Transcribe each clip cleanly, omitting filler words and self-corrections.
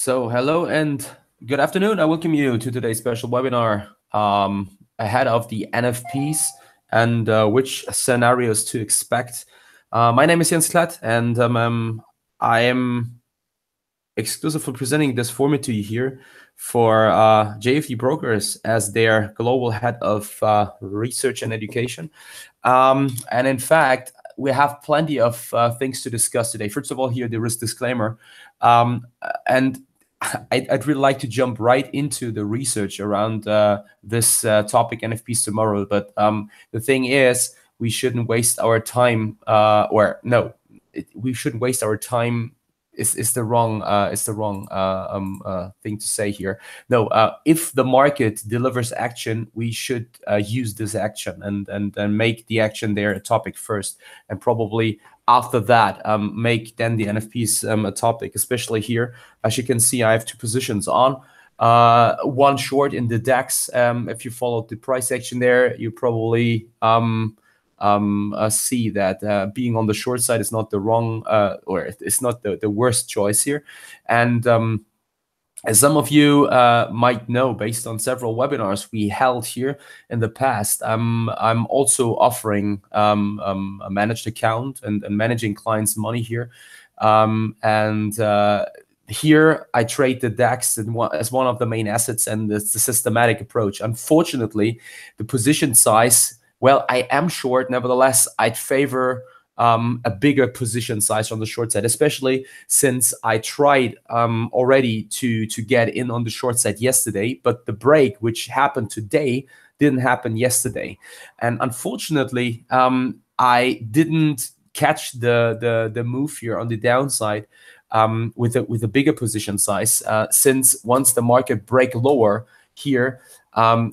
So hello and good afternoon. I welcome you to today's special webinar ahead of the NFPs and which scenarios to expect. My name is Jens Klatt, and I am exclusively presenting this format to you here for JFD Brokers as their global head of research and education. And in fact, we have plenty of things to discuss today. First of all, here the risk disclaimer, and I'd really like to jump right into the research around this topic, NFPs tomorrow. But the thing is, we shouldn't waste our time, we shouldn't waste our time. Is the wrong thing to say here. No, if the market delivers action, we should use this action and make the action there a topic first, and probably after that make then the NFPs a topic. Especially here, as you can see, I have two positions on. One short in the DAX. If you followed the price action there, you probably see that being on the short side is not the wrong or it's not the worst choice here. And as some of you might know, based on several webinars we held here in the past, I'm also offering a managed account and managing clients' money here. Here I trade the DAX as one of the main assets, and it's the systematic approach. Unfortunately, the position size, well, I am short. Nevertheless, I'd favor a bigger position size on the short side, especially since I tried already to get in on the short side yesterday, but the break which happened today didn't happen yesterday. And unfortunately, I didn't catch the move here on the downside with a bigger position size, since once the market break lower here,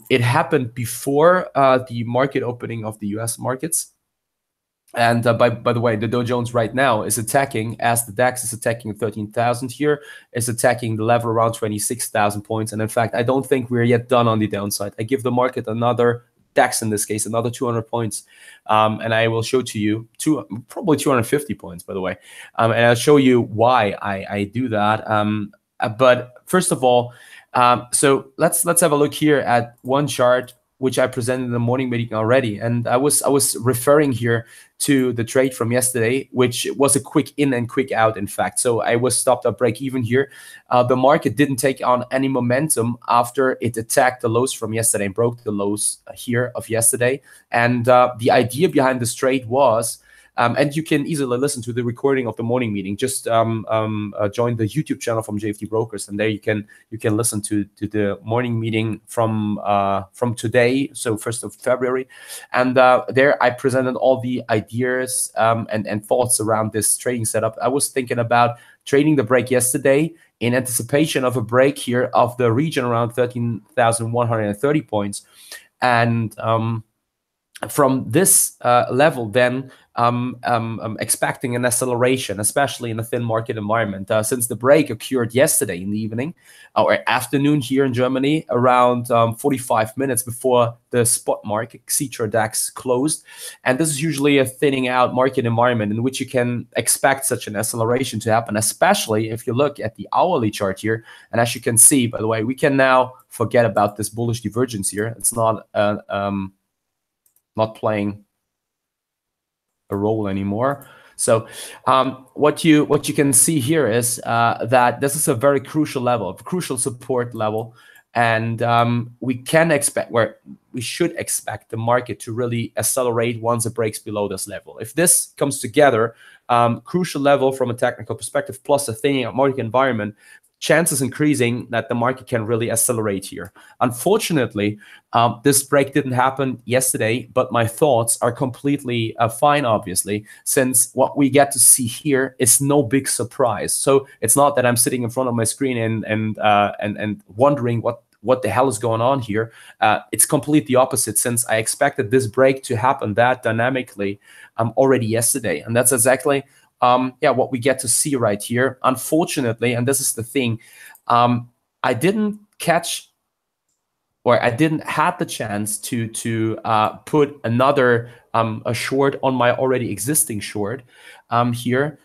it happened before the market opening of the US markets. And by the way, the Dow Jones right now is attacking, as the DAX is attacking 13,000 here, is attacking the level around 26,000 points. And in fact, I don't think we're yet done on the downside. I give the market another, DAX in this case, another 200 points. And I will show to you probably 250 points, by the way. And I'll show you why I do that. But first of all, so let's have a look here at one chart which I presented in the morning meeting already, and I was referring here to the trade from yesterday, which was a quick in and quick out, in fact. So I was stopped at break even here. The market didn't take on any momentum after it attacked the lows from yesterday and broke the lows here of yesterday. And the idea behind this trade was, and you can easily listen to the recording of the morning meeting. Just join the YouTube channel from JFD Brokers, and there you can listen to the morning meeting from today, so 1st of February. And there I presented all the ideas and thoughts around this trading setup. I was thinking about trading the break yesterday in anticipation of a break here of the region around 13,130 points, and from this level, then expecting an acceleration, especially in a thin market environment. Since the break occurred yesterday in the evening or afternoon here in Germany, around 45 minutes before the spot market, Xetra DAX, closed. And this is usually a thinning out market environment in which you can expect such an acceleration to happen, especially if you look at the hourly chart here. And as you can see, by the way, we can now forget about this bullish divergence here. It's not playing a role anymore. So what you can see here is that this is a very crucial level, a crucial support level, and we should expect the market to really accelerate once it breaks below this level. If this comes together, crucial level from a technical perspective plus a thinning out market environment, chances increasing that the market can really accelerate here. Unfortunately, this break didn't happen yesterday, but my thoughts are completely fine, obviously, since what we get to see here is no big surprise. So it's not that I'm sitting in front of my screen and wondering what the hell is going on here. It's completely opposite, since I expected this break to happen that dynamically already yesterday, and that's exactly what we get to see right here. Unfortunately, and this is the thing, I didn't catch, or I didn't have the chance to put another a short on my already existing short here.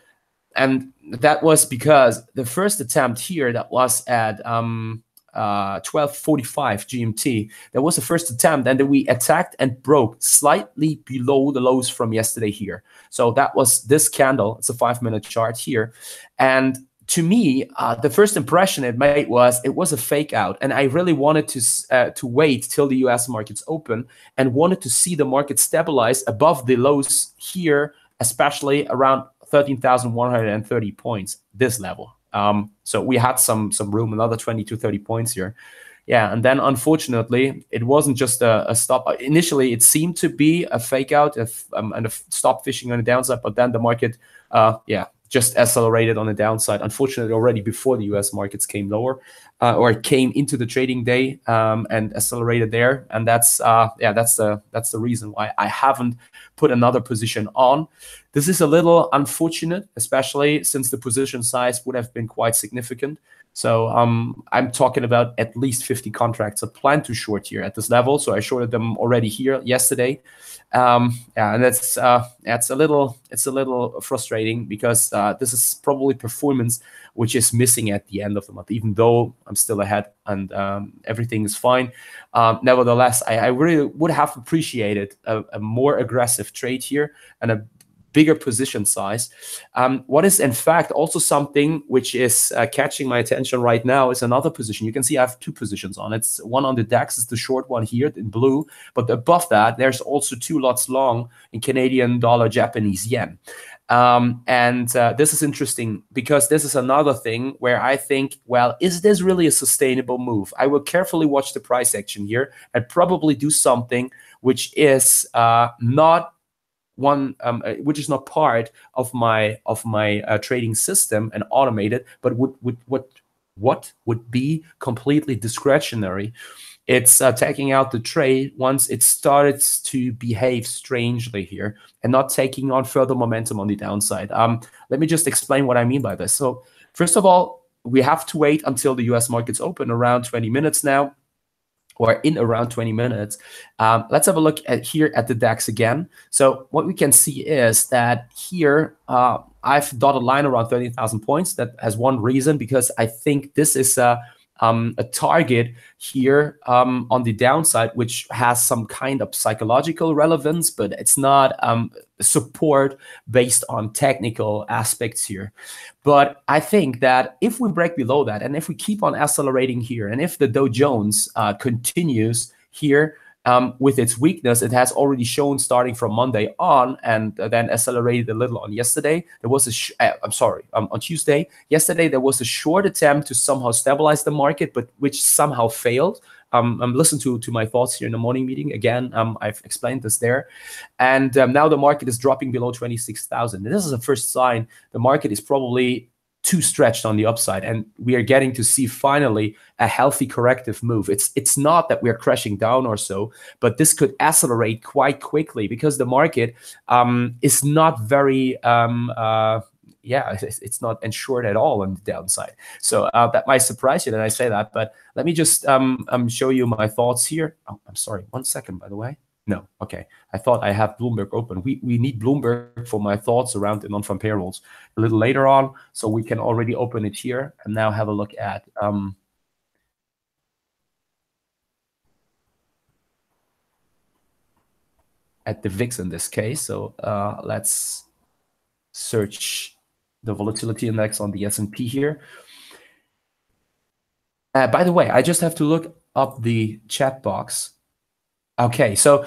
And that was because the first attempt here, that was at 12:45 GMT. That was the first attempt, and then we attacked and broke slightly below the lows from yesterday here. So that was this candle. It's a 5-minute chart here. And to me, the first impression it made was it was a fake out, and I really wanted to wait till the US markets open and wanted to see the market stabilize above the lows here, especially around 13,130 points, this level. So we had some room, another 20 to 30 points here. Yeah, and then unfortunately, it wasn't just a stop. Initially, it seemed to be a fake out and a stop fishing on the downside, but then the market, just accelerated on the downside. Unfortunately, already before the US markets came lower, or came into the trading day, and accelerated there. And that's the reason why I haven't put another position on. This is a little unfortunate, especially since the position size would have been quite significant. So I'm talking about at least 50 contracts I plan to short here at this level. So I shorted them already here yesterday. And it's a little frustrating, because this is probably performance which is missing at the end of the month, even though I'm still ahead and everything is fine. Nevertheless, I really would have appreciated a more aggressive trade here and a bigger position size. What is in fact also something which is catching my attention right now is another position. You can see I have two positions on. It's one on the DAX, is the short one here in blue, but above that there's also 2 lots long in Canadian dollar, Japanese yen. This is interesting, because this is another thing where I think, well, is this really a sustainable move? I will carefully watch the price action here and probably do something which is not which is not part of my trading system and automated, but what would be completely discretionary. It's taking out the trade once it starts to behave strangely here and not taking on further momentum on the downside. Let me just explain what I mean by this. So first of all, we have to wait until the US markets open around 20 minutes now, or in around 20 minutes. Let's have a look at here at the DAX again. So what we can see is that here, I've dotted a line around 30,000 points. That has one reason, because I think this is a target here on the downside, which has some kind of psychological relevance, but it's not support based on technical aspects here. But I think that if we break below that, and if we keep on accelerating here, and if the Dow Jones continues here with its weakness, it has already shown starting from Monday on, and then accelerated a little on yesterday. There was on Tuesday. Yesterday there was a short attempt to somehow stabilize the market, but which somehow failed. Listen to my thoughts here in the morning meeting. Again, I've explained this there. And now the market is dropping below 26,000. This is a first sign the market is probably too stretched on the upside, and we are getting to see finally a healthy corrective move. It's not that we are crashing down or so, but this could accelerate quite quickly, because the market is not very it's not insured at all on the downside. So that might surprise you that I say that, but let me just show you my thoughts here. Oh, I'm sorry, 1 second, by the way. No, okay. I thought I have Bloomberg open. We need Bloomberg for my thoughts around the non-farm payrolls a little later on, so we can already open it here and now have a look at the VIX in this case. So let's search the volatility index on the S&P here. By the way, I just have to look up the chat box. Okay, so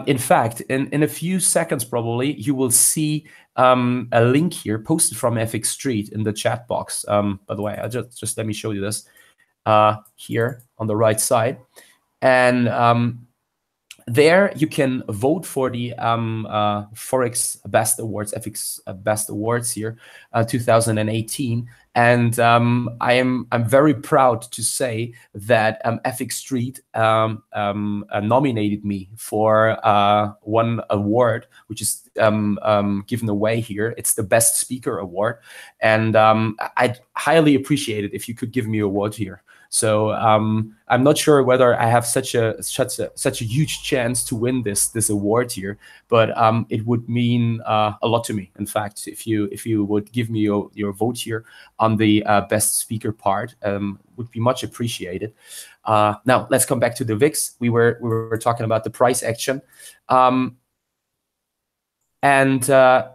in fact, in a few seconds probably, you will see a link here posted from FX Street in the chat box. By the way, I just let me show you this here on the right side. And there you can vote for the Forex Best Awards, FX Best Awards here, 2018. And I'm very proud to say that FX Street nominated me for one award, which is given away here. It's the Best Speaker Award, and I'd highly appreciate it if you could give me an award here. So I'm not sure whether I have such a huge chance to win this award here, but it would mean a lot to me. In fact, if you would give me your vote here on the best speaker part, would be much appreciated. Now let's come back to the VIX. We were talking about the price action. And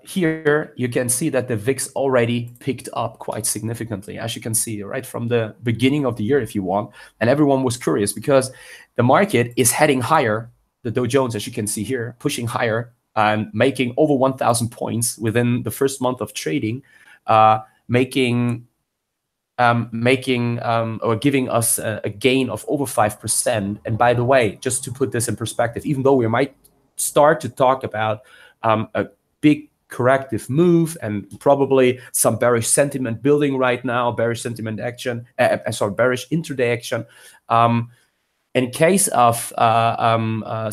here you can see that the VIX already picked up quite significantly, as you can see, right from the beginning of the year, if you want. And everyone was curious because the market is heading higher. The Dow Jones, as you can see here, pushing higher and making over 1,000 points within the first month of trading, making or giving us a gain of over 5%. And by the way, just to put this in perspective, even though we might start to talk about a big corrective move and probably some bearish sentiment building right now, bearish sentiment action, bearish intraday action. In case of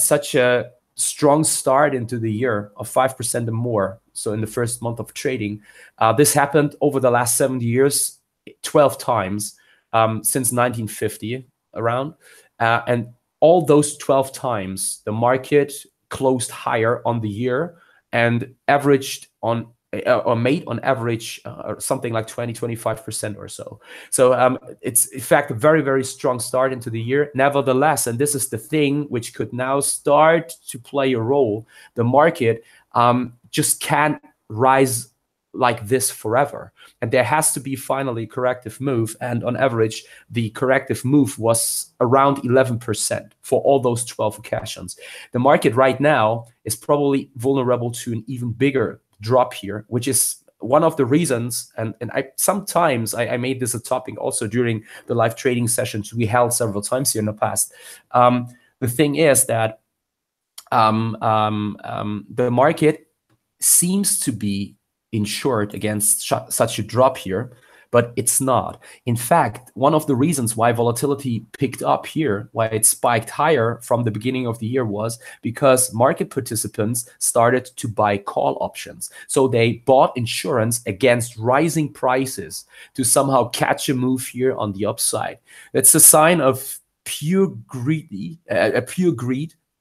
such a strong start into the year of 5% or more, so in the first month of trading, this happened over the last 70 years, 12 times since 1950 around. And all those 12 times, the market closed higher on the year and averaged on or made on average something like 20-25% or so. So it's in fact a very, very strong start into the year. Nevertheless, and this is the thing which could now start to play a role, the market just can't rise like this forever, and there has to be finally a corrective move. And on average, the corrective move was around 11% for all those 12 occasions. The market right now is probably vulnerable to an even bigger drop here, which is one of the reasons, and I sometimes I made this a topic also during the live trading sessions we held several times here in the past. The thing is that the market seems to be insured against such a drop here, but it's not. In fact, one of the reasons why volatility picked up here, why it spiked higher from the beginning of the year, was because market participants started to buy call options. So they bought insurance against rising prices to somehow catch a move here on the upside. That's a sign of pure greed,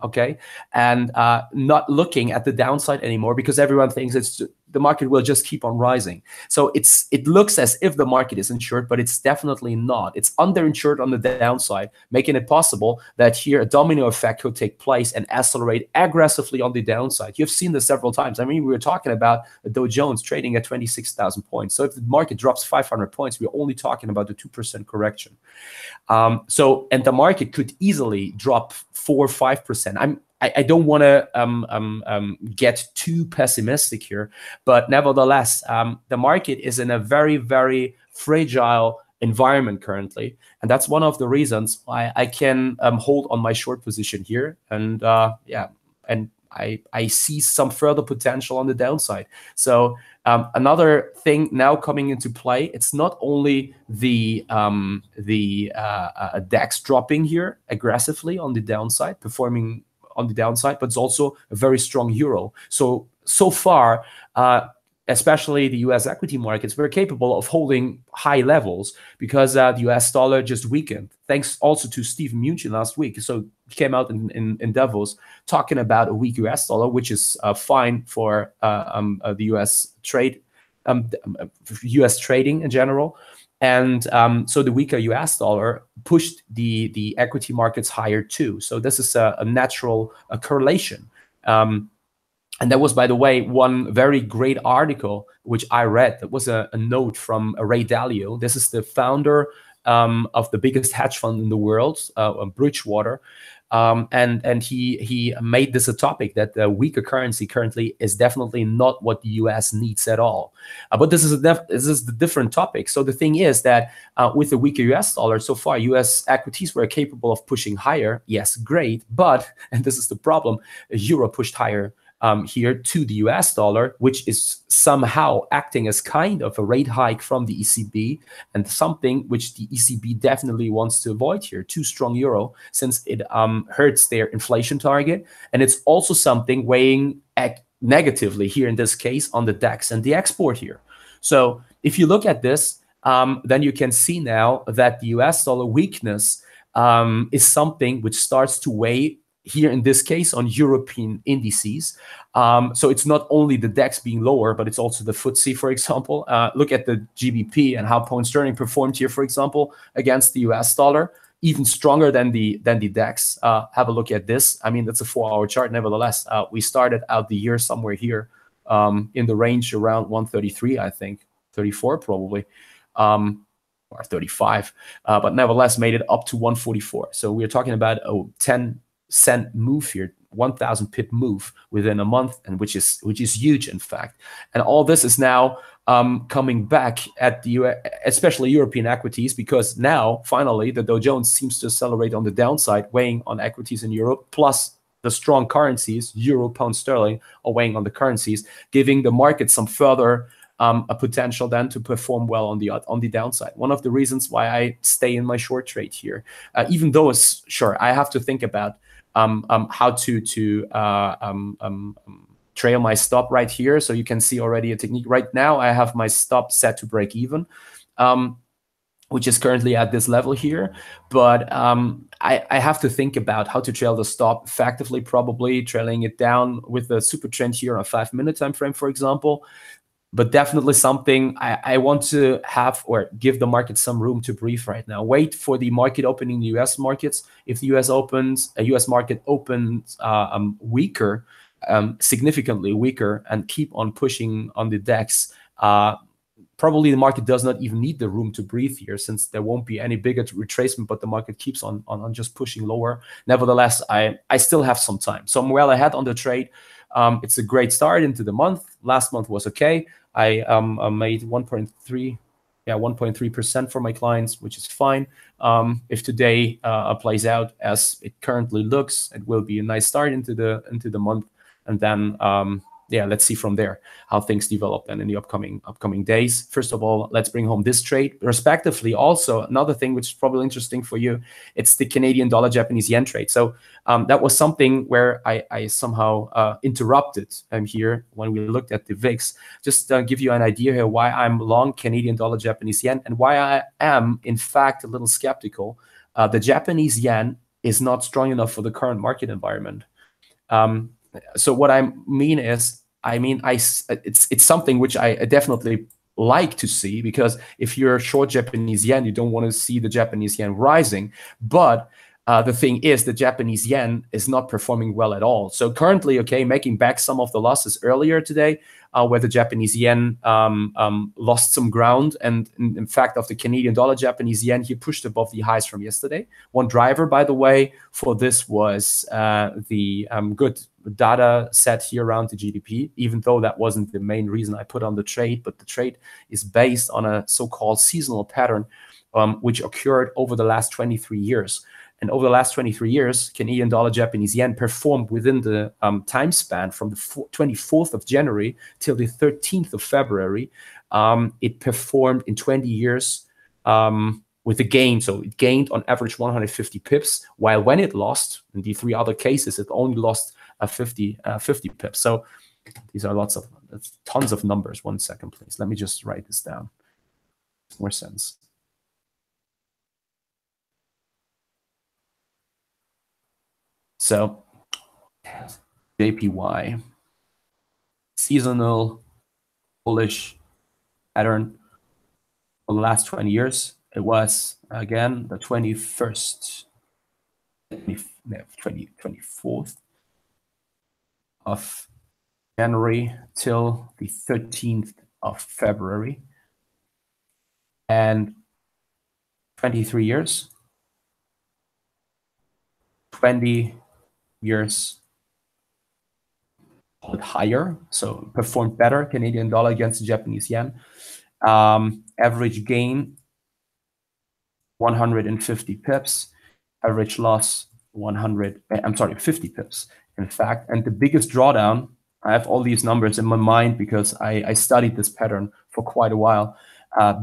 okay, and not looking at the downside anymore, because everyone thinks the market will just keep on rising. So it looks as if the market is insured, but it's definitely not. It's underinsured on the downside, making it possible that here a domino effect could take place and accelerate aggressively on the downside. You've seen this several times. I mean, we were talking about the Dow Jones trading at 26,000 points. So if the market drops 500 points, we're only talking about the 2% correction. And the market could easily drop 4 or 5%. I don't want to get too pessimistic here, but nevertheless, the market is in a very, very fragile environment currently, and that's one of the reasons why I can hold on my short position here. And I see some further potential on the downside. So another thing now coming into play, it's not only the DAX dropping here aggressively on the downside, performing on the downside, but it's also a very strong euro. So far, especially the US equity markets were capable of holding high levels because the US dollar just weakened, thanks also to Steve Mnuchin last week. So he came out in Davos talking about a weak US dollar, which is fine for the US trade, US trading in general. And so the weaker US dollar pushed the equity markets higher too. So this is a natural correlation. And that was, by the way, one very great article which I read. That was a note from Ray Dalio. This is the founder of the biggest hedge fund in the world, Bridgewater. And he made this a topic that the weaker currency currently is definitely not what the US needs at all. But this is the different topic. So the thing is that with the weaker US dollar, so far US equities were capable of pushing higher. Yes, great. But, and this is the problem, euro pushed higher here to the US dollar, which is somehow acting as kind of a rate hike from the ECB, and something which the ECB definitely wants to avoid here, too strong euro, since it hurts their inflation target. And it's also something weighing negatively here in this case on the DAX and the export here. So if you look at this, then you can see now that the US dollar weakness is something which starts to weigh here in this case on European indices. So it's not only the DAX being lower, but it's also the FTSE, for example. Look at the GBP and how pound sterling performed here, for example, against the US dollar, even stronger than the DAX. Have a look at this. I mean, that's a 4-hour chart. Nevertheless, we started out the year somewhere here in the range around 133, I think, 34 probably. Or 35, but nevertheless made it up to 144. So we're talking about a 10-cent move here, 1,000 pip move within a month, and which is huge, in fact. And all this is now coming back at the especially European equities, because now finally the Dow Jones seems to accelerate on the downside, weighing on equities in Europe, plus the strong currencies, euro, pound sterling, are weighing on the currencies, giving the market some further a potential then to perform well on the downside. One of the reasons why I stay in my short trade here, even though it's sure I have to think about how to trail my stop right here. So you can see already a technique. Right now I have my stop set to break even, which is currently at this level here. But I have to think about how to trail the stop effectively, probably trailing it down with the super trend here on a 5-minute time frame, for example. But definitely something I want to have or give the market some room to breathe right now. Wait for the market opening, the US markets. If the US market opens weaker, significantly weaker, and keep on pushing on the DAX, probably the market does not even need the room to breathe here, since there won't be any bigger retracement, but the market keeps on just pushing lower. Nevertheless, I still have some time. So I'm well ahead on the trade. It's a great start into the month. Last month was okay. I made 1.3% for my clients, which is fine. If today plays out as it currently looks, it will be a nice start into the month, and then let's see from there how things develop then in the upcoming days. First of all, let's bring home this trade. Respectively, also another thing which is probably interesting for you, it's the Canadian dollar Japanese yen trade. So that was something where I somehow interrupted here when we looked at the VIX. Just give you an idea here why I'm long Canadian dollar Japanese yen and why I am in fact a little skeptical. The Japanese yen is not strong enough for the current market environment. So what I mean is, it's something which I definitely like to see, because if you're short Japanese yen, you don't want to see the Japanese yen rising. But the thing is, the Japanese yen is not performing well at all. So currently, okay, making back some of the losses earlier today, where the Japanese yen lost some ground. And in fact, of the Canadian dollar Japanese yen, he pushed above the highs from yesterday. One driver, by the way, for this was the good data set here around the GDP, even though that wasn't the main reason I put on the trade. But the trade is based on a so-called seasonal pattern, which occurred over the last 23 years. And over the last 23 years, Canadian dollar Japanese yen performed within the time span from the 24th of January till the 13th of February. It performed in 20 years with a gain. So it gained on average 150 pips, while when it lost, in the 3 other cases, it only lost 50 pips. So these are tons of numbers. 1 second, please. Let me just write this down. Makes more sense. So JPY, seasonal bullish pattern for the last 20 years. It was, again, the 24th of January till the 13th of February. And 23 years, 20 years higher, so performed better, Canadian dollar against the Japanese yen. Average gain 150 pips, average loss 50 pips, in fact. And the biggest drawdown, I have all these numbers in my mind because I studied this pattern for quite a while.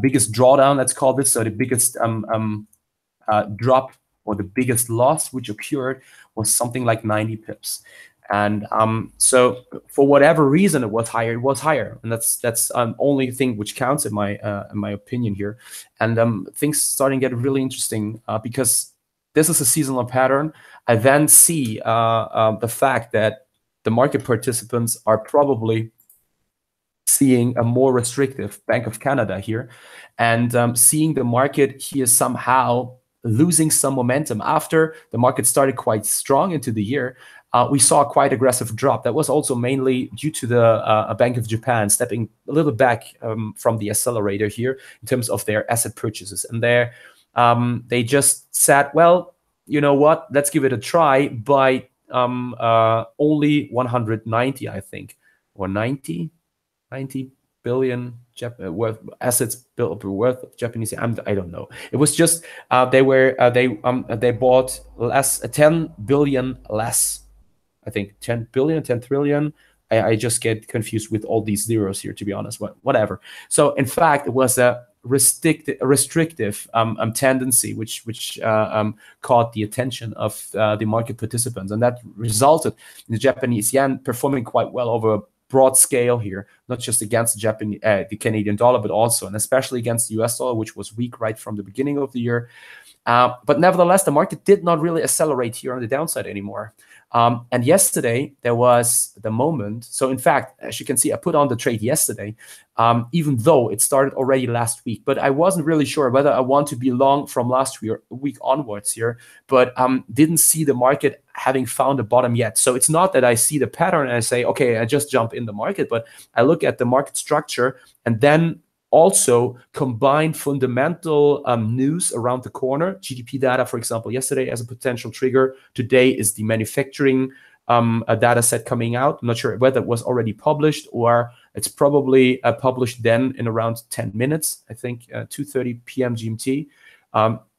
Biggest drawdown, let's call this, so the biggest drop or the biggest loss which occurred was something like 90 pips. And so for whatever reason it was higher, and that's only thing which counts in my opinion here. And things starting to get really interesting because this is a seasonal pattern. I then see the fact that the market participants are probably seeing a more restrictive Bank of Canada here, and seeing the market here somehow losing some momentum after the market started quite strong into the year. We saw a quite aggressive drop. That was also mainly due to the Bank of Japan stepping a little back from the accelerator here in terms of their asset purchases. And there, they just said, well, you know what, let's give it a try by only 190, I think, or 90 billion worth assets worth of Japanese. I don't know. It was just they bought less 10 billion less. I think 10 billion, 10 trillion. I just get confused with all these zeros here, to be honest. Whatever. So in fact, it was a restrictive tendency which caught the attention of the market participants, and that resulted in the Japanese yen performing quite well over a broad scale here, not just against the Canadian dollar, but also and especially against the US dollar, which was weak right from the beginning of the year. But nevertheless, the market did not really accelerate here on the downside anymore. And yesterday, there was the moment. So in fact, as you can see, I put on the trade yesterday, even though it started already last week. But I wasn't really sure whether I want to be long from last week onwards here, but didn't see the market having found a bottom yet. So it's not that I see the pattern and I say, okay, I just jump in the market, but I look at the market structure and then also combine fundamental news around the corner. GDP data, for example, yesterday as a potential trigger. Today is the manufacturing data set coming out. I'm not sure whether it was already published or it's probably published then in around 10 minutes. I think 2:30 p.m. GMT.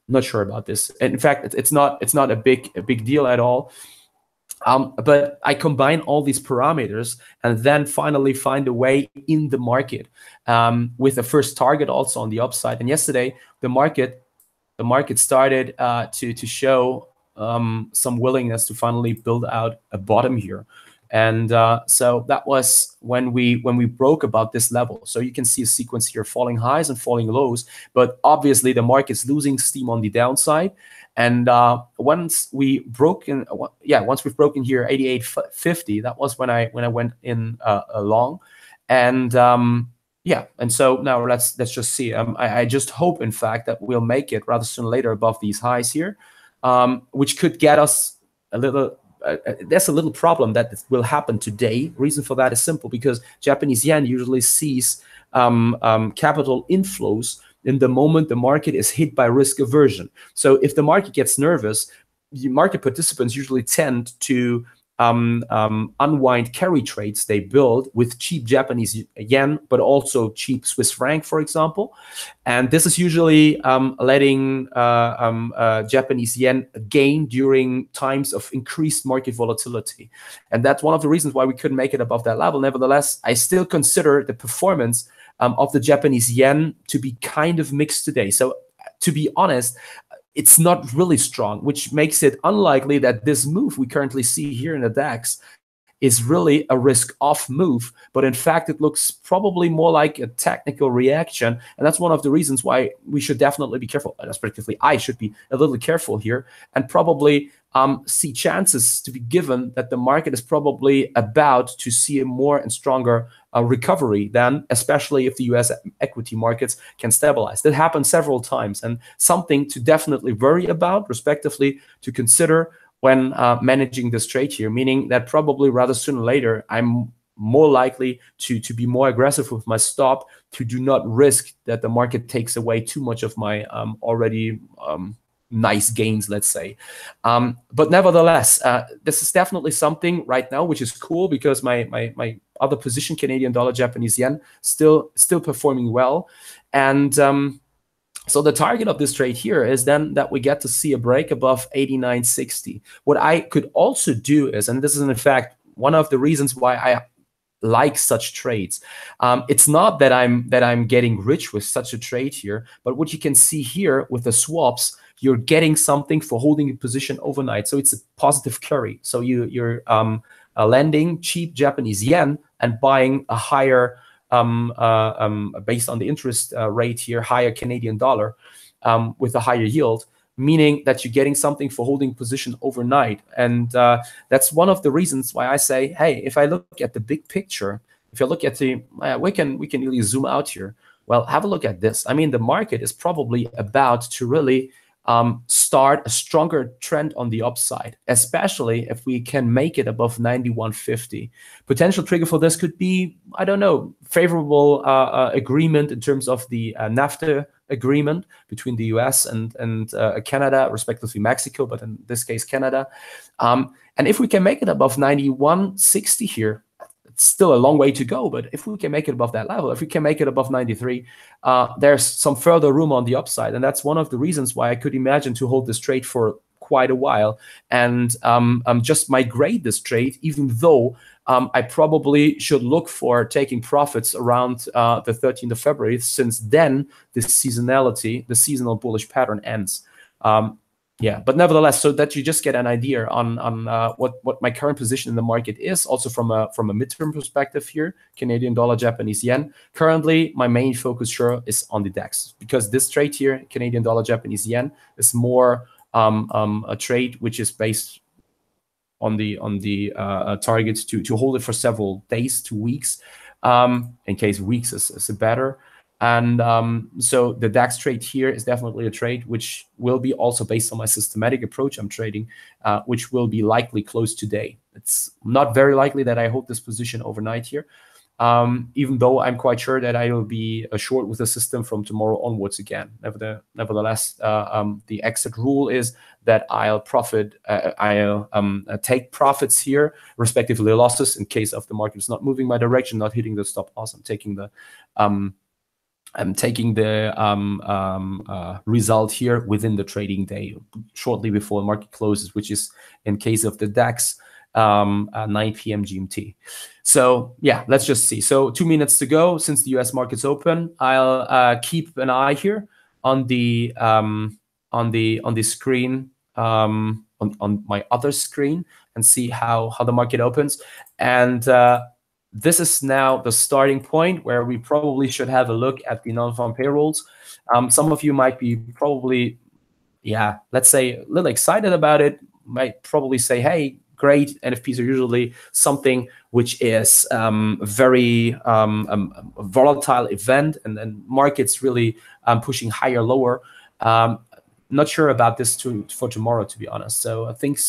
Not sure about this. And in fact, it's not a big deal at all. But I combine all these parameters and then finally find a way in the market with a first target also on the upside. And yesterday, the market started to show some willingness to finally build out a bottom here. And so that was when we broke about this level. So you can see a sequence here, falling highs and falling lows. But obviously, the market's losing steam on the downside. And once we've broken here 88.50, that was when I went in long, and and so now let's just see. I just hope, in fact, that we'll make it rather sooner or later above these highs here, which could get us a little. There's a little problem that will happen today. Reason for that is simple, because Japanese yen usually sees capital inflows in the moment the market is hit by risk aversion. So if the market gets nervous, the market participants usually tend to unwind carry trades they build with cheap Japanese yen, but also cheap Swiss franc, for example. And this is usually letting Japanese yen gain during times of increased market volatility. And that's one of the reasons why we couldn't make it above that level. Nevertheless, I still consider the performance of the Japanese yen to be kind of mixed today. So to be honest, it's not really strong, which makes it unlikely that this move we currently see here in the DAX is really a risk-off move. But in fact, it looks probably more like a technical reaction. And that's one of the reasons why we should definitely be careful. Respectively, I should be a little careful here and probably see chances to be given that the market is probably about to see a more and stronger recovery then, especially if the US equity markets can stabilize. That happened several times, and something to definitely worry about, respectively, to consider when managing this trade here, meaning that probably rather sooner or later, I'm more likely to be more aggressive with my stop to do not risk that the market takes away too much of my already nice gains, let's say. But nevertheless, this is definitely something right now which is cool, because my other position, Canadian dollar, Japanese yen, still performing well. And so the target of this trade here is then that we get to see a break above 89.60. What I could also do is, and this is in fact one of the reasons why I like such trades. It's not that I'm getting rich with such a trade here, but what you can see here with the swaps, you're getting something for holding a position overnight. So it's a positive carry. So you're lending cheap Japanese yen and buying a higher, based on the interest rate here, higher Canadian dollar with a higher yield, meaning that you're getting something for holding position overnight. And that's one of the reasons why I say, hey, if I look at the big picture, if you look at the, we can really zoom out here. Well, have a look at this. I mean, the market is probably about to really start a stronger trend on the upside, especially if we can make it above 91.50. Potential trigger for this could be, I don't know, favorable agreement in terms of the NAFTA agreement between the US and Canada, respectively Mexico, but in this case, Canada. And if we can make it above 91.60 here, it's still a long way to go, but if we can make it above that level, if we can make it above 93, there's some further room on the upside. And that's one of the reasons why I could imagine to hold this trade for quite a while and just migrate this trade, even though I probably should look for taking profits around the 13th of February, since then the seasonality, the seasonal bullish pattern ends. Yeah, but nevertheless, so that you just get an idea on what my current position in the market is, also from a midterm perspective here, Canadian dollar, Japanese yen. Currently, my main focus sure is on the DAX, because this trade here, Canadian dollar, Japanese yen, is more a trade which is based on the targets to hold it for several days to weeks, in case weeks is better. And so the DAX trade here is definitely a trade which will be also based on my systematic approach I'm trading, which will be likely closed today. It's not very likely that I hold this position overnight here, even though I'm quite sure that I will be short with the system from tomorrow onwards again. Nevertheless, the exit rule is that I'll take profits here, respectively losses, in case of the market is not moving my direction, not hitting the stop loss. I'm taking the result here within the trading day, shortly before the market closes, which is in case of the DAX, 9 p.m. GMT. So yeah, let's just see. So 2 minutes to go since the US market's open. I'll keep an eye here on the screen, on my other screen, and see how the market opens. And this is now the starting point where we probably should have a look at the non-farm payrolls. Some of you might be probably, yeah, let's say a little excited about it, might probably say, hey, great, NFPs are usually something which is very volatile event, and then markets really pushing higher, lower. Not sure about this for tomorrow, to be honest. So I think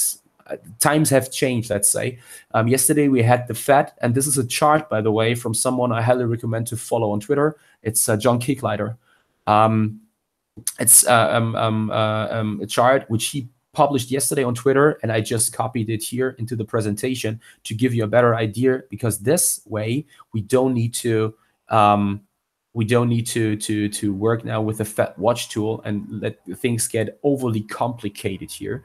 times have changed, let's say. Yesterday we had the Fed, and this is a chart, by the way, from someone I highly recommend to follow on Twitter. It's John Kicklighter. It's a chart which he published yesterday on Twitter, and I just copied it here into the presentation to give you a better idea, because this way we don't need to work now with the Fed watch tool and let things get overly complicated here.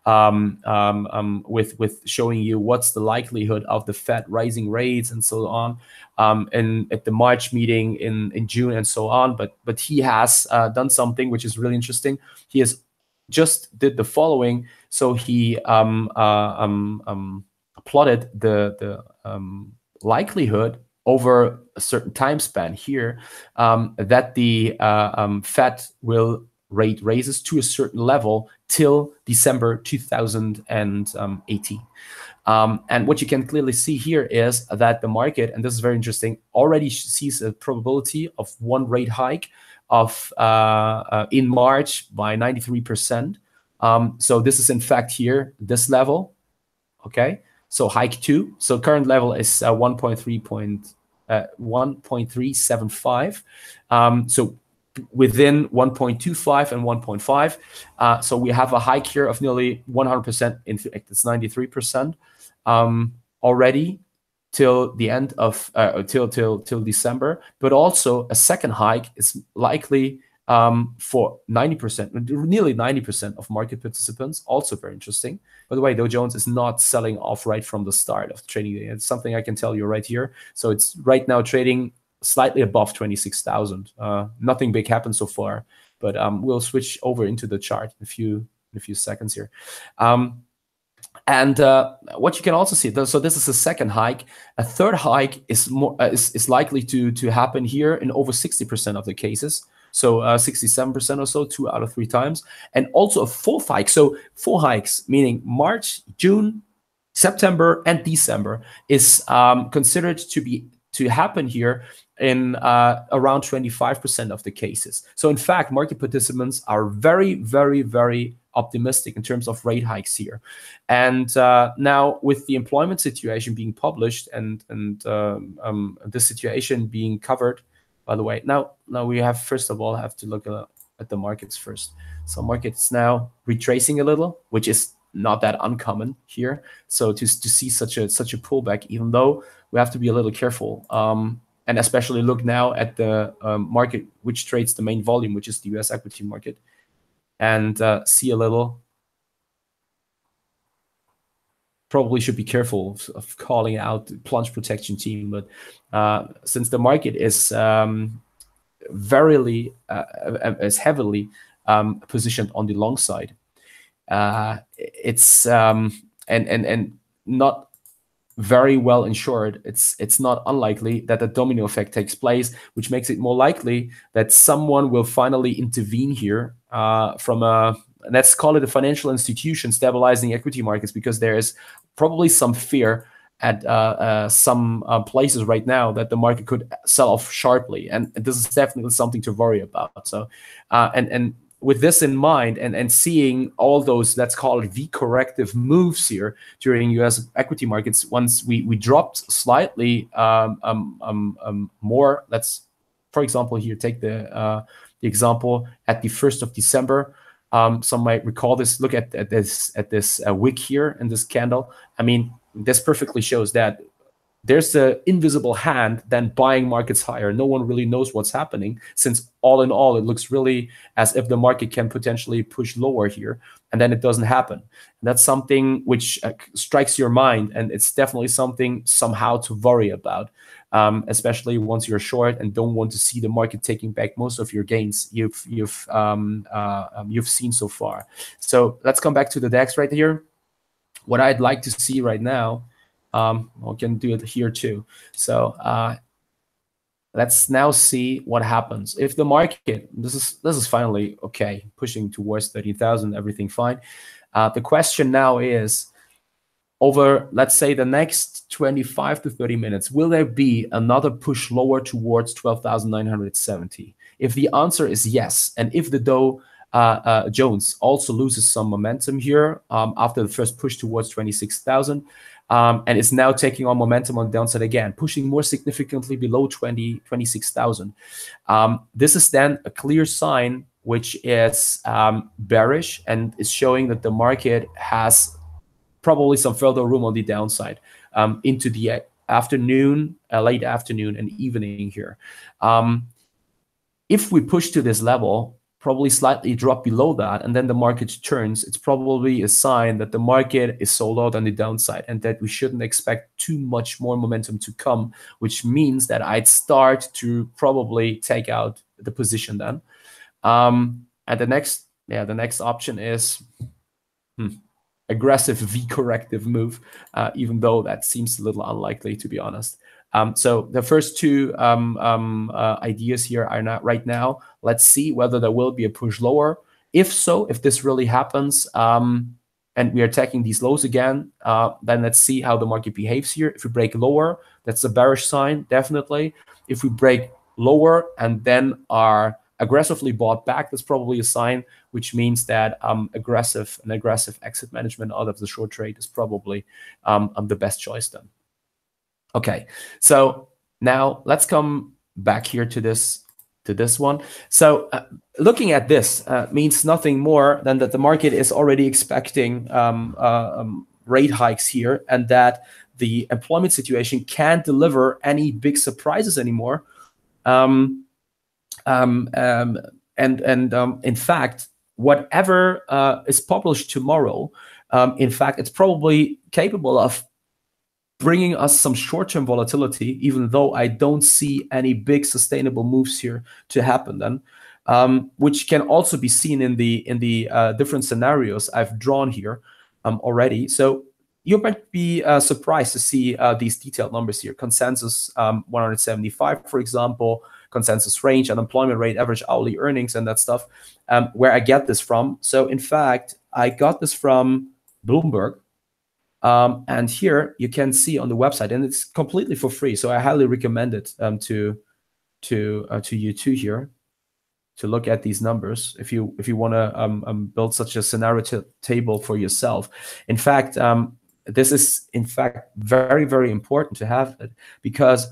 With showing you what's the likelihood of the Fed rising rates and so on, and at the March meeting in June and so on. But he has done something which is really interesting. He has just did the following. So he plotted the likelihood over a certain time span here that the Fed will rate raises to a certain level till December 2018. And what you can clearly see here is that the market, and this is very interesting, already sees a probability of one rate hike of in March by 93%. So this is in fact here, this level, okay? So hike 2. So current level is 1.375. So within 1.25 and 1.5. So we have a hike here of nearly 100%. In fact, it's 93% already till the end of till December. But also a second hike is likely for 90%, nearly 90% of market participants. Also very interesting. By the way, Dow Jones is not selling off right from the start of the trading day. It's something I can tell you right here. So it's right now trading slightly above 26,000. Nothing big happened so far, but we'll switch over into the chart in a few seconds here. And what you can also see, so this is a second hike. A third hike is more is likely to happen here in over 60% of the cases. So 67% or so, 2 out of 3 times. And also a fourth hike. So 4 hikes, meaning March, June, September, and December is considered to happen here in around 25% of the cases. So in fact, market participants are very, very, very optimistic in terms of rate hikes here. And now with the employment situation being published and the situation being covered, by the way, now we have, first of all, have to look at the markets first. So markets now retracing a little, which is not that uncommon here. So to see such a pullback, even though we have to be a little careful, and especially look now at the market which trades the main volume, which is the US equity market, and see a little. Probably should be careful of calling out the plunge protection team, but since the market is is heavily positioned on the long side, it's and not very well insured, it's not unlikely that a domino effect takes place, which makes it more likely that someone will finally intervene here from a, let's call it a financial institution stabilizing equity markets, because there is probably some fear at some places right now that the market could sell off sharply, and this is definitely something to worry about. So and with this in mind, and seeing all those, let's call it V-corrective moves here during US equity markets, once we dropped slightly more, let's, for example, here, take the example at the 1st of December. Some might recall this, look at this wick here in this candle. I mean, this perfectly shows that there's an invisible hand then buying markets higher. No one really knows what's happening, since all in all, it looks really as if the market can potentially push lower here, and then it doesn't happen. And that's something which strikes your mind, and it's definitely something somehow to worry about, especially once you're short and don't want to see the market taking back most of your gains you've seen so far. So let's come back to the DAX right here. What I'd like to see right now, we can do it here too. So let's now see what happens if the market, this is finally okay, pushing towards 30,000, everything fine. The question now is, over, let's say, the next 25 to 30 minutes, will there be another push lower towards 12,970? If the answer is yes, and if the Dow Jones also loses some momentum here after the first push towards 26,000, and is now taking on momentum on the downside again, pushing more significantly below 26,000. This is then a clear sign which is bearish and is showing that the market has probably some further room on the downside into the afternoon, late afternoon and evening here. If we push to this level, probably slightly drop below that, and then the market turns, it's probably a sign that the market is sold out on the downside and that we shouldn't expect too much more momentum to come, which means that I'd start to probably take out the position then. And the next option is aggressive V-corrective move, even though that seems a little unlikely, to be honest. So the first two ideas here are not right now. Let's see whether there will be a push lower. If so, if this really happens, and we are taking these lows again, then let's see how the market behaves here. If we break lower, that's a bearish sign, definitely. If we break lower and then are aggressively bought back, that's probably a sign, which means that an aggressive exit management out of the short trade is probably the best choice then. Okay, so now let's come back here to this one. So looking at this means nothing more than that the market is already expecting rate hikes here, and that the employment situation can't deliver any big surprises anymore. In fact, whatever is published tomorrow, in fact, it's probably capable of bringing us some short-term volatility, even though I don't see any big sustainable moves here to happen then, which can also be seen in the different scenarios I've drawn here already. So you might be surprised to see these detailed numbers here. Consensus 175, for example, consensus range, unemployment rate, average hourly earnings, and that stuff. Where I get this from. So in fact, I got this from Bloomberg. And here you can see on the website, and it's completely for free. So I highly recommend it to you too here, to look at these numbers if you want to build such a scenario table for yourself. In fact, this is in fact very, very important to have it, because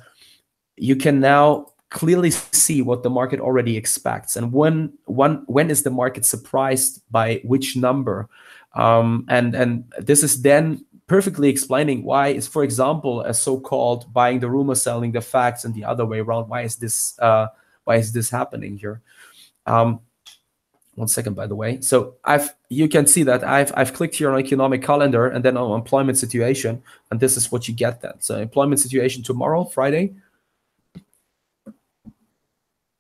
you can now clearly see what the market already expects, and when is the market surprised by which number, and this is then perfectly explaining why is, for example, a so-called buying the rumor, selling the facts, and the other way around. Why is this happening here? 1 second, by the way. So you can see that I've clicked here on economic calendar and then on employment situation, and this is what you get then. So employment situation tomorrow, Friday,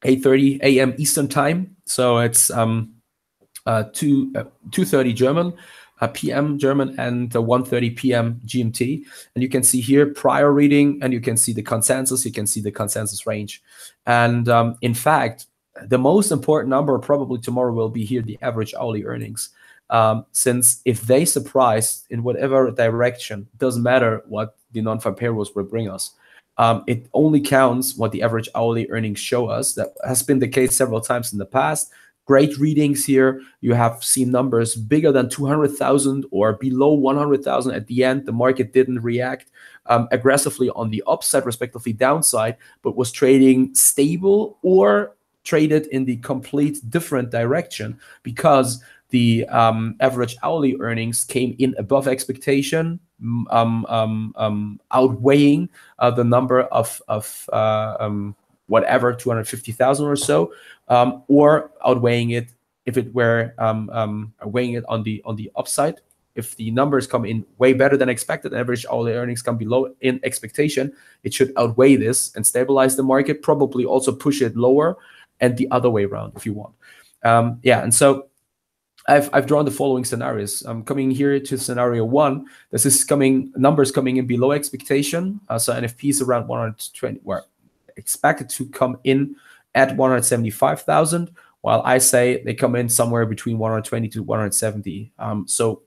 8:30 a.m. Eastern time. So it's 2:30 German, PM German, and 1:30 p.m. GMT. And you can see here prior reading, and you can see the consensus. You can see the consensus range. And in fact, the most important number probably tomorrow will be here, the average hourly earnings. Since if they surprise in whatever direction, doesn't matter what the non-farm payrolls will bring us. It only counts what the average hourly earnings show us. That has been the case several times in the past. Great readings here. You have seen numbers bigger than 200,000 or below 100,000 at the end. The market didn't react aggressively on the upside, respectively downside, but was trading stable or traded in the complete different direction, because the average hourly earnings came in above expectation, outweighing the number of whatever 250,000 or so, or outweighing it if it were weighing it on the upside. If the numbers come in way better than expected, average hourly earnings come below in expectation, it should outweigh this and stabilize the market, probably also push it lower, and the other way around if you want. And so I've drawn the following scenarios. I'm coming here to scenario 1. This is numbers coming in below expectation. So NFPs around 120 were expected to come in at 175,000, while I say they come in somewhere between 120 to 170. So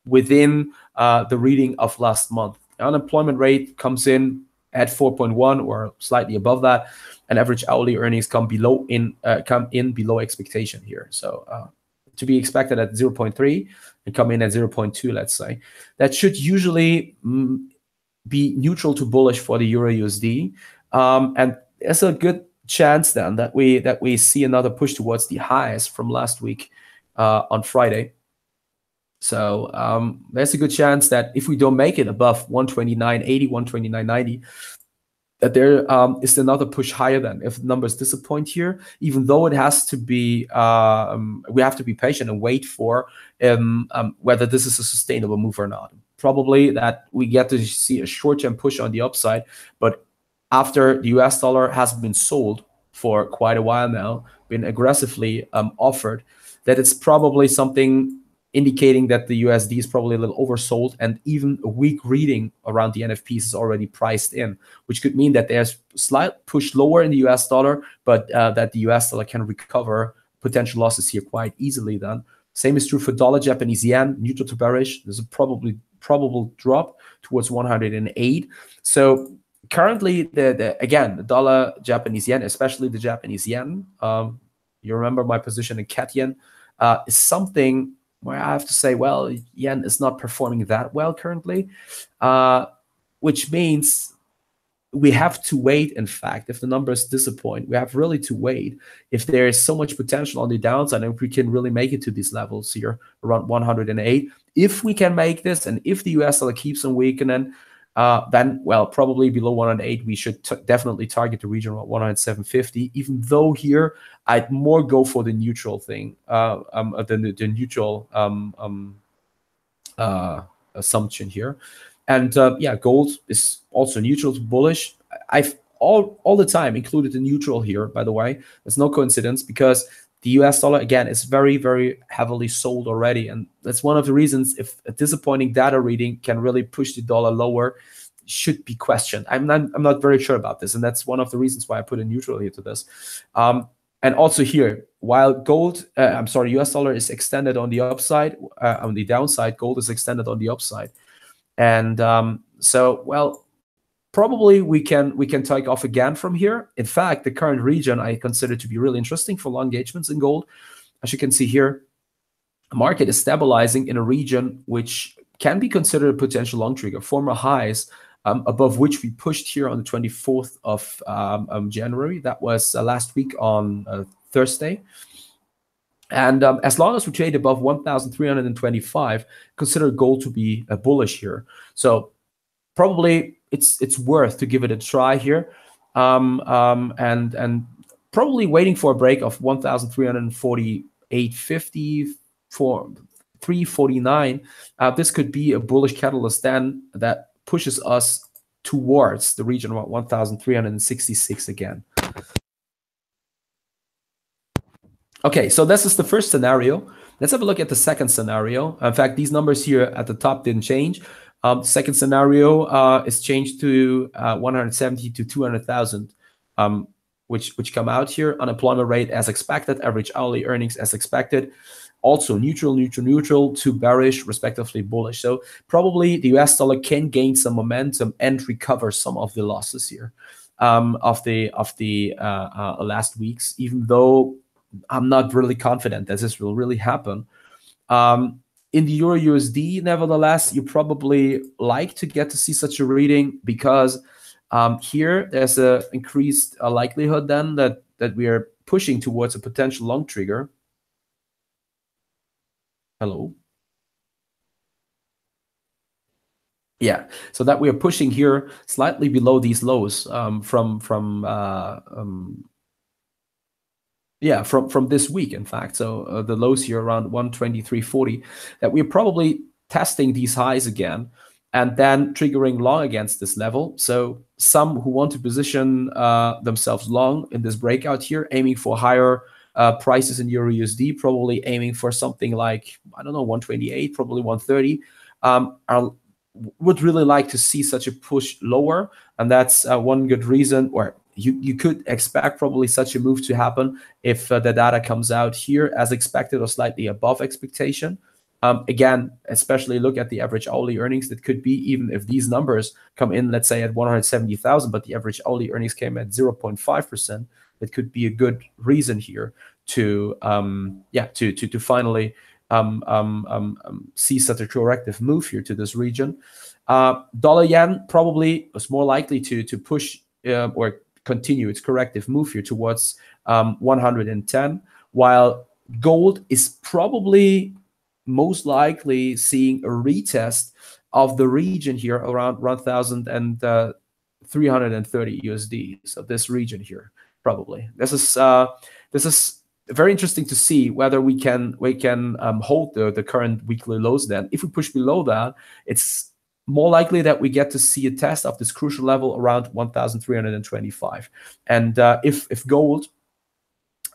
within the reading of last month, the unemployment rate comes in at 4.1 or slightly above that, and average hourly earnings come in below expectation here. So to be expected at 0.3 and come in at 0.2, let's say. That should usually be neutral to bullish for the Euro USD. And there's a good chance then that we see another push towards the highs from last week on Friday. So there's a good chance that if we don't make it above 129.80, 129.90, that there is another push higher then if numbers disappoint here, even though it has to be, we have to be patient and wait for whether this is a sustainable move or not. Probably that we get to see a short-term push on the upside, but after the US dollar has been sold for quite a while now, been aggressively offered, that it's probably something indicating that the USD is probably a little oversold, and even a weak reading around the NFPs is already priced in, which could mean that there's a slight push lower in the US dollar, but that the US dollar can recover potential losses here quite easily then. Same is true for dollar Japanese yen, neutral to bearish. There's a probable drop towards 108. So currently, the dollar Japanese yen, especially the Japanese yen, you remember my position in cat yen, is something where I have to say, well, yen is not performing that well currently, which means we have to wait. In fact, if the numbers disappoint, we have really to wait. If there is so much potential on the downside, and if we can really make it to these levels here around 108, if we can make this, and if the US dollar keeps on weakening, then, well, probably below 108, we should definitely target the region of 107.50, even though here I'd more go for the neutral thing, the neutral assumption here. And yeah, gold is also neutral to bullish. I've all the time included the neutral here, by the way. It's no coincidence, because The US dollar, again, is very, very heavily sold already. And that's one of the reasons if a disappointing data reading can really push the dollar lower, should be questioned. I'm not very sure about this. And that's one of the reasons why I put a neutral here to this. And also here, while US dollar is extended on the upside, on the downside, gold is extended on the upside. And so, well, probably we can take off again from here. In fact, the current region I consider to be really interesting for long engagements in gold. As you can see here, the market is stabilizing in a region which can be considered a potential long trigger. Former highs above which we pushed here on the 24th of January. That was last week on Thursday. And as long as we trade above 1,325, consider gold to be bullish here. So probably it's worth to give it a try here, and probably waiting for a break of 1,348.50 for 349. This could be a bullish catalyst then that pushes us towards the region of 1,366 again. Okay, so this is the first scenario. Let's have a look at the second scenario. In fact, these numbers here at the top didn't change. Second scenario is changed to 170 to 200,000, which come out here. Unemployment rate as expected, average hourly earnings as expected. Also neutral, neutral, neutral to bearish, respectively bullish. So probably the US dollar can gain some momentum and recover some of the losses here of the last weeks, even though I'm not really confident that this will really happen. In the Euro USD, nevertheless, you probably like to get to see such a reading because here there's a increased likelihood then that we are pushing towards a potential long trigger. Hello. Yeah, so that we are pushing here slightly below these lows from this week, in fact. So the lows here around 123.40, that we're probably testing these highs again and then triggering long against this level. So some who want to position themselves long in this breakout here, aiming for higher prices in Euro USD, probably aiming for something like, I don't know, 128, probably 130, would really like to see such a push lower. And that's one good reason, or you could expect probably such a move to happen if the data comes out here as expected or slightly above expectation. Again, especially look at the average hourly earnings. That could be, even if these numbers come in, let's say at 170,000, but the average hourly earnings came at 0.5%. That could be a good reason here to finally see such a corrective move here to this region. Dollar yen probably was more likely to push or continue its corrective move here towards 110, while gold is probably most likely seeing a retest of the region here around 1,330 USD. So this region here, probably. This is very interesting to see whether we can hold the current weekly lows. Then, if we push below that, it's more likely that we get to see a test of this crucial level around 1,325. And if gold,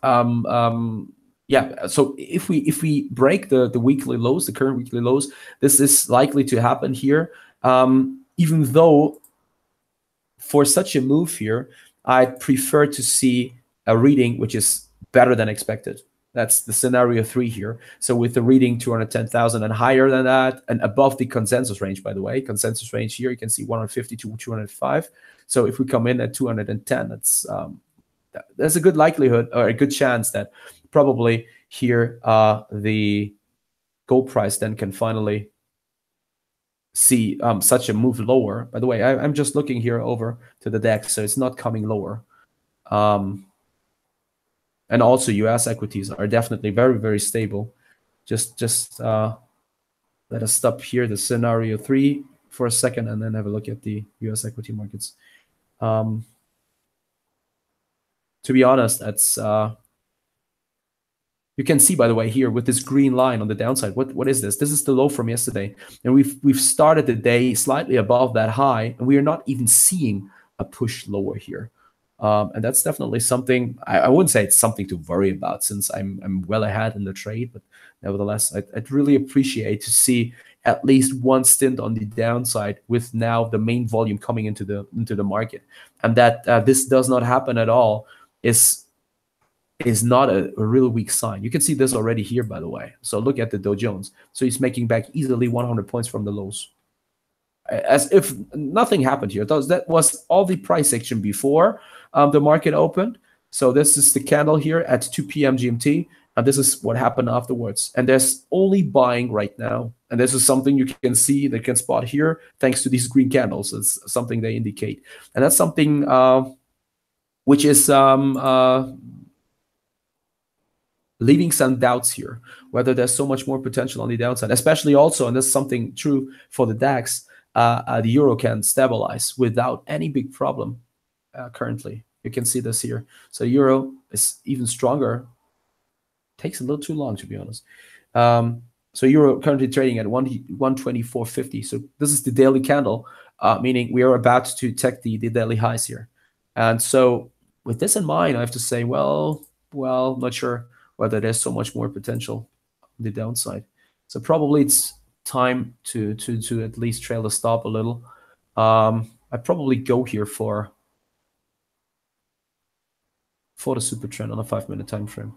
so if we break the weekly lows, the current weekly lows, this is likely to happen here. Even though for such a move here, I'd prefer to see a reading which is better than expected. That's the scenario 3 here. So with the reading 210,000 and higher than that, and above the consensus range, by the way, consensus range here, you can see 150 to 205. So if we come in at 210, there's a good likelihood or a good chance that probably here the gold price then can finally see such a move lower. By the way, I'm just looking here over to the DAX, so it's not coming lower. And also US equities are definitely very, very stable. Just let us stop here, the scenario 3 for a second, and then have a look at the US equity markets. To be honest, that's you can see, by the way, here with this green line on the downside. What is this? This is the low from yesterday, and we've started the day slightly above that high, and we are not even seeing a push lower here. And that's definitely something I wouldn't say it's something to worry about, since I'm well ahead in the trade. But nevertheless, I'd really appreciate to see at least one stint on the downside, with now the main volume coming into the market. And that this does not happen at all is not a real weak sign. You can see this already here, by the way. So look at the Dow Jones. So he's making back easily 100 points from the lows, as if nothing happened here. That was all the price action before the market opened. So this is the candle here at 2 p.m. GMT, and this is what happened afterwards. And there's only buying right now. And this is something you can see, that can spot here, thanks to these green candles. It's something they indicate. And that's something which is leaving some doubts here, whether there's so much more potential on the downside, especially also, and that's something true for the DAX, the euro can stabilize without any big problem currently. You can see this here. So euro is even stronger. Takes a little too long, to be honest. So euro currently trading at 124.50. So this is the daily candle, meaning we are about to take the daily highs here. And so with this in mind, I have to say, well, not sure whether there's so much more potential on the downside. So probably it's time to at least trail the stop a little. I'd probably go here for the super trend on a 5-minute time frame.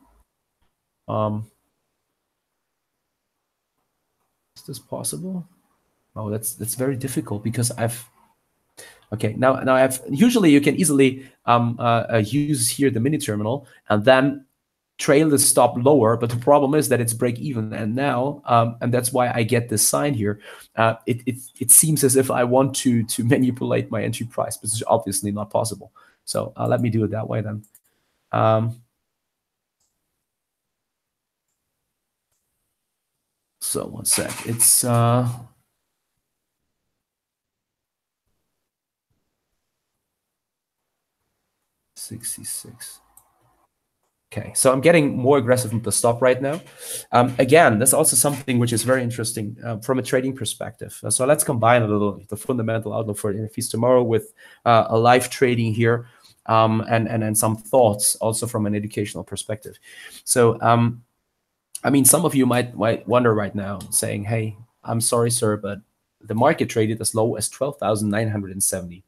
Is this possible? Oh, that's very difficult, because okay, now I have, usually you can easily use here the mini terminal and then trail the stop lower, but the problem is that it's break even. And now, and that's why I get this sign here. It seems as if I want to manipulate my entry price, but it's obviously not possible. So let me do it that way then. So one sec. It's 66. Okay, so I'm getting more aggressive with the stop right now. Again, that's also something which is very interesting from a trading perspective. So let's combine a little the fundamental outlook for NFPs tomorrow with a live trading here, and some thoughts also from an educational perspective. So, I mean, some of you might wonder right now, saying, "Hey, I'm sorry, sir, but the market traded as low as 12,970.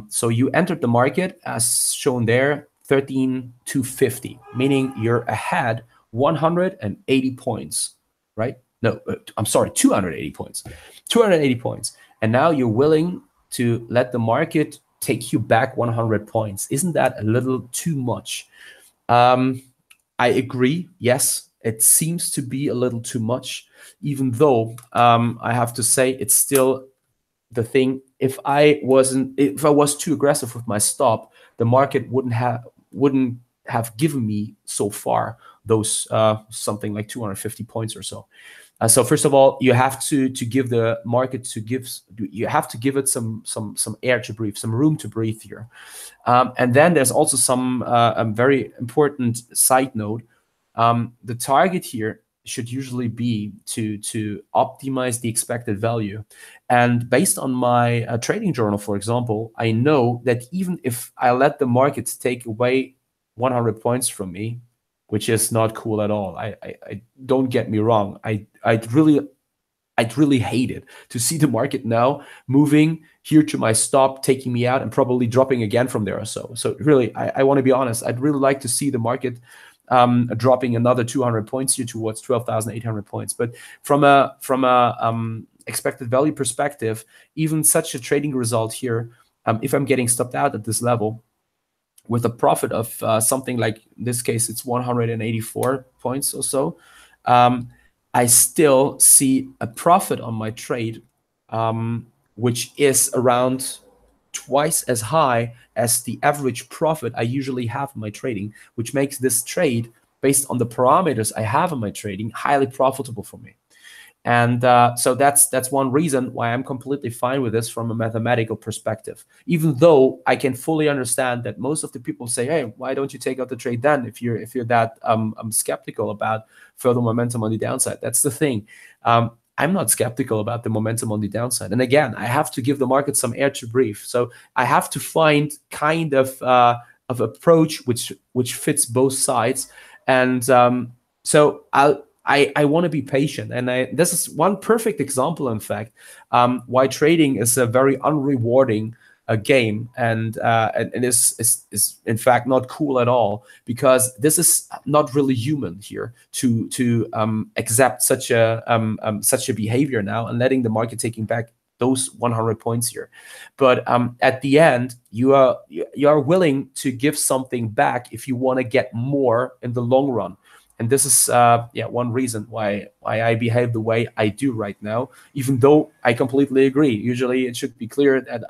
So you entered the market as shown there, 13,250, meaning you're ahead 180 points, right? No, I'm sorry, 280 points. 280 points. And now you're willing to let the market take you back 100 points. Isn't that a little too much? I agree. Yes, it seems to be a little too much, even though I have to say it's still the thing. If I was too aggressive with my stop, the market wouldn't have given me so far those something like 250 points or so. So first of all, you have to give the market you have to give it some air to breathe, some room to breathe here. And then there's also some very important side note. The target here should usually be to optimize the expected value. And based on my trading journal, for example, I know that even if I let the market take away 100 points from me, which is not cool at all. I don't get me wrong. I'd really hate it to see the market now moving here to my stop, taking me out, and probably dropping again from there or so. So really, I want to be honest. I'd really like to see the market dropping another 200 points here towards 12,800 points. But from a expected value perspective, even such a trading result here, if I'm getting stopped out at this level with a profit of something like, in this case, it's 184 points or so, I still see a profit on my trade, which is around twice as high as the average profit I usually have in my trading, which makes this trade, based on the parameters I have in my trading, highly profitable for me. And so that's one reason why I'm completely fine with this from a mathematical perspective, even though I can fully understand that most of the people say, hey, why don't you take out the trade then if you're that skeptical about further momentum on the downside? That's the thing. I'm not skeptical about the momentum on the downside. And again, I have to give the market some air to breathe. So I have to find kind of approach which fits both sides. And so I want to be patient. And this is one perfect example, in fact, why trading is a very unrewarding game, and is in fact not cool at all, because this is not really human here to accept such a behavior now and letting the market taking back those 100 points here. But at the end, you are willing to give something back if you want to get more in the long run. And this is one reason why I behave the way I do right now, even though I completely agree. Usually it should be clear that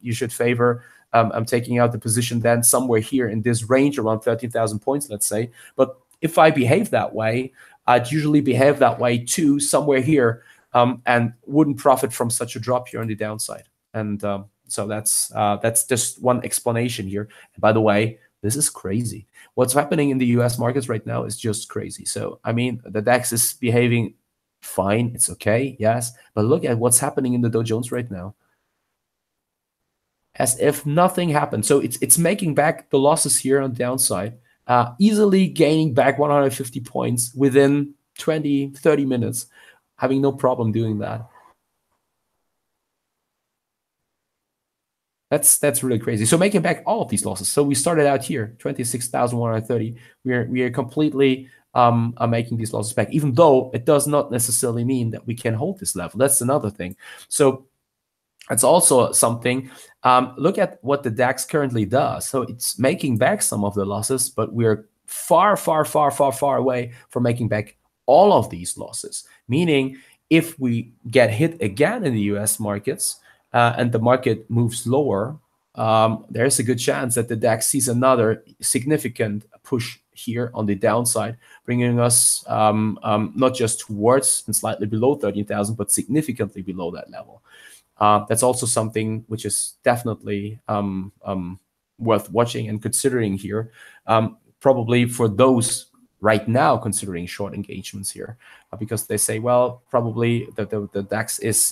you should favor I'm taking out the position then somewhere here in this range around 13,000 points, let's say. But if I behave that way, I'd usually behave that way too, somewhere here, and wouldn't profit from such a drop here on the downside. And so that's just one explanation here. And by the way, this is crazy. What's happening in the US markets right now is just crazy. So, I mean, the DAX is behaving fine. It's okay, yes. But look at what's happening in the Dow Jones right now. As if nothing happened. So it's making back the losses here on the downside, easily gaining back 150 points within 20, 30 minutes, having no problem doing that. That's really crazy. So making back all of these losses. So we started out here, 26,130. We are completely making these losses back, even though it does not necessarily mean that we can hold this level. That's another thing. So that's also something. Look at what the DAX currently does. So it's making back some of the losses, but we're far, far, far, far, far away from making back all of these losses. Meaning, if we get hit again in the US markets, and the market moves lower, there's a good chance that the DAX sees another significant push here on the downside, bringing us not just towards and slightly below 13,000, but significantly below that level. That's also something which is definitely worth watching and considering here, probably for those right now considering short engagements here, because they say, well, probably the DAX is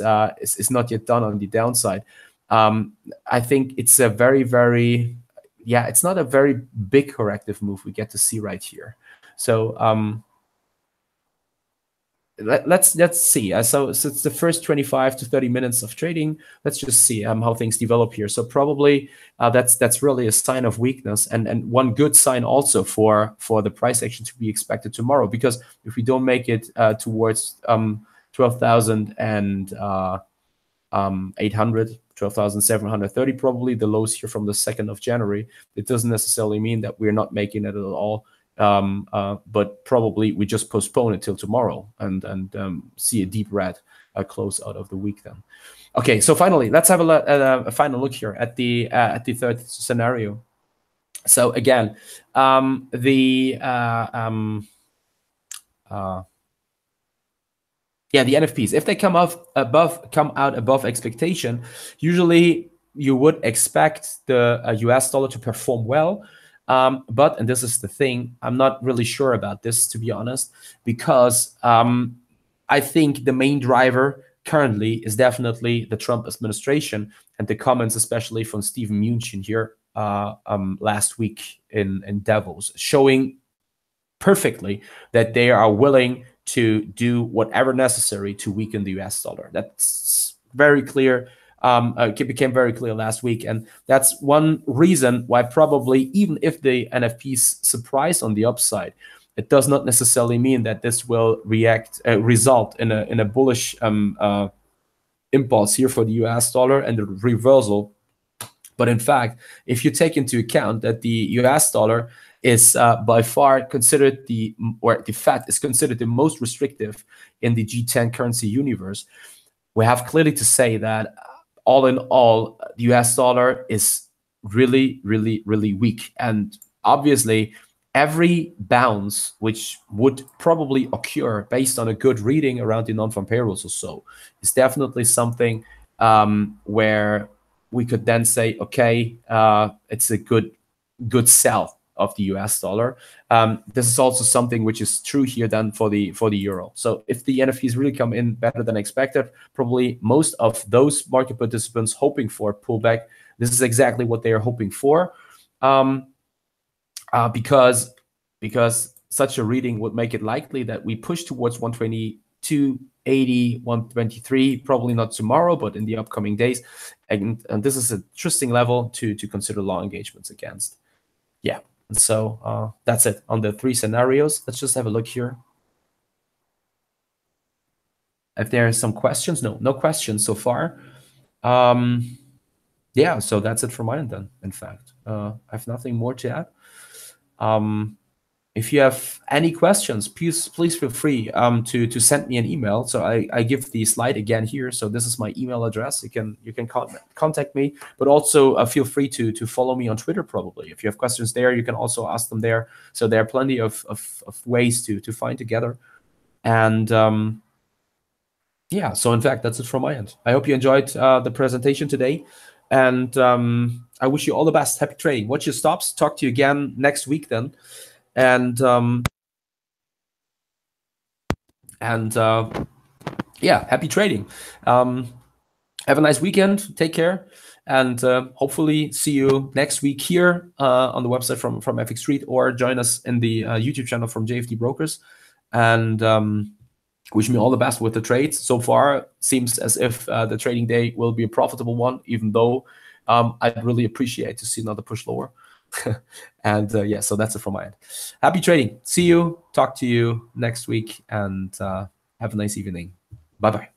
not yet done on the downside. I think it's a very, very, it's not a very big corrective move we get to see right here. So let's see. So it's the first 25 to 30 minutes of trading. Let's just see how things develop here. So probably that's really a sign of weakness, and one good sign also for the price action to be expected tomorrow. Because if we don't make it towards 12,800, 12,730, probably the lows here from the 2nd of January, it doesn't necessarily mean that we're not making it at all. But probably we just postpone it till tomorrow and see a deep red close out of the week then. Okay, so finally, let's have a final look here at the third scenario. So again, the NFPs, if they come out above expectation, usually you would expect the US dollar to perform well. But, and this is the thing, I'm not really sure about this, to be honest, because I think the main driver currently is definitely the Trump administration, and the comments, especially from Steven Mnuchin here last week in Davos, showing perfectly that they are willing to do whatever necessary to weaken the US dollar. That's very clear. It became very clear last week, and that's one reason why probably, even if the NFPs surprise on the upside, it does not necessarily mean that this will result in a bullish impulse here for the US dollar and the reversal. But in fact, if you take into account that the US dollar is by far considered the FED is considered the most restrictive in the G10 currency universe, we have clearly to say that all in all, the US dollar is really, really, really weak. And obviously, every bounce which would probably occur based on a good reading around the non-farm payrolls or so is definitely something where we could then say, okay, it's a good sell of the US dollar. This is also something which is true here then for the euro. So if the NFPs really come in better than expected, probably most of those market participants hoping for a pullback, this is exactly what they are hoping for, because such a reading would make it likely that we push towards 122.80, 123, probably not tomorrow, but in the upcoming days. And this is an interesting level to consider long engagements against. Yeah, and so that's it on the 3 scenarios. Let's just have a look here. If there are some questions, no questions so far. Yeah, so that's it from my end then, in fact. I have nothing more to add. If you have any questions, please feel free to send me an email. So I give the slide again here. So this is my email address. You can contact me, but also feel free to follow me on Twitter. Probably if you have questions there, you can also ask them there. So there are plenty of ways to find together. And yeah, so in fact, that's it from my end. I hope you enjoyed the presentation today, and I wish you all the best. Happy trading. Watch your stops. Talk to you again next week then. And yeah, happy trading. Have a nice weekend. Take care, and hopefully see you next week here on the website from FX Street, or join us in the YouTube channel from JFD Brokers. And wish me all the best with the trades. So far, seems as if the trading day will be a profitable one, even though I'd really appreciate to see another push lower. And yeah, so that's it from my end. Happy trading. See you. Talk to you next week, and have a nice evening. Bye-bye.